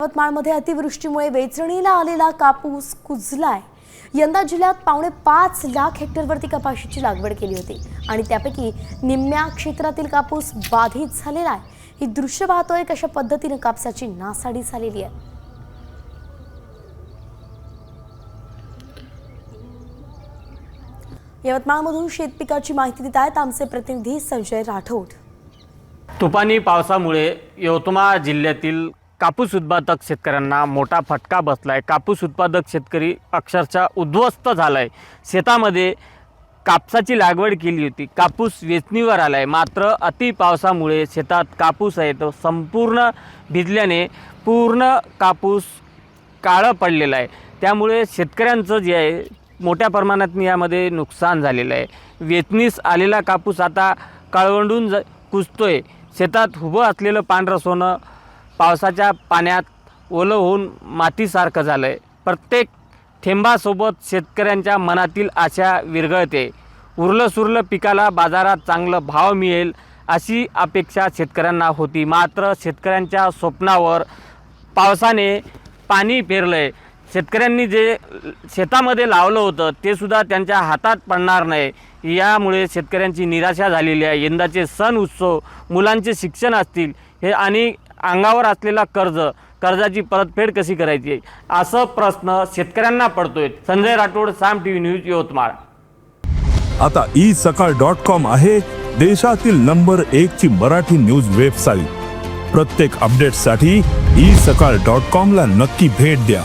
यवतमाळमध्ये अतिवृष्टीमुळे वेचणीला आलेला कापूस कुजलाय। यंदा जिल्ह्यात 5.5 लाख हेक्टरवरती कपाशीची लागवड केली होती आणि त्यापैकी निम्म्या क्षेत्रातील कापूस बाधित झालेला आहे। ही दृश्य पाहतोय कशा पद्धतीने कापसाची नासाडी झालेली आहे। यवतमाळमधून शेतपिकाची माहिती देत आहेत आमचे प्रतिनिधी संजय राठोड। तुफानी पावसामुळे यवतमाळ जिल्ह्यातील कापूस उत्पादक शेतकऱ्यांना मोठा फटका बसलाय। कापूस उत्पादक शेतकरी अक्षरशः उद्ध्वस्त झालाय। शेतामध्ये कापसाची लागवड केली होती, कापूस वेचणीवर आलाय, मात्र अति पावसामुळे शेतात कापूस आहे तो संपूर्ण भिजल्याने पूर्ण कापूस काळं पडलेला आहे। त्यामुळे शेतकऱ्यांचं जे आहे मोठ्या प्रमाणात यामध्ये नुकसान झालेलं आहे। वेचणीस आलेला कापूस आता काळवंडून कुजतोय। शेतात उभं असलेलं पांढरं सोनं पावसाच्या पाण्यात ओलं होऊन मातीसारखं झालं आहे। प्रत्येक थेंबासोबत शेतकऱ्यांच्या मनातील आशा विरघळते। उरलं सुरलं पिकाला बाजारात चांगलं भाव मिळेल अशी अपेक्षा शेतकऱ्यांना होती, मात्र शेतकऱ्यांच्या स्वप्नावर पावसाने पाणी फेरलं आहे। शेतकऱ्यांनी जे शेतामध्ये लावलं होतं ते सुद्धा त्यांच्या हातात पडणार नाही। यामुळे शेतकऱ्यांची निराशा झालेली आहे। यंदाचे सण उत्सव, मुलांचे शिक्षण असतील हे आणि अंगावर असलेला कर्जाची परतफेड कशी करायची असं प्रश्न शेतकऱ्यांना पडतोय। संजय राठोड, साम टीव्ही न्यूज, यवतमाळ। आता isakal.com आहे देशातील नंबर 1 ची मराठी न्यूज वेबसाईट। प्रत्येक अपडेटसाठी isakal.com ला नक्की भेट द्या।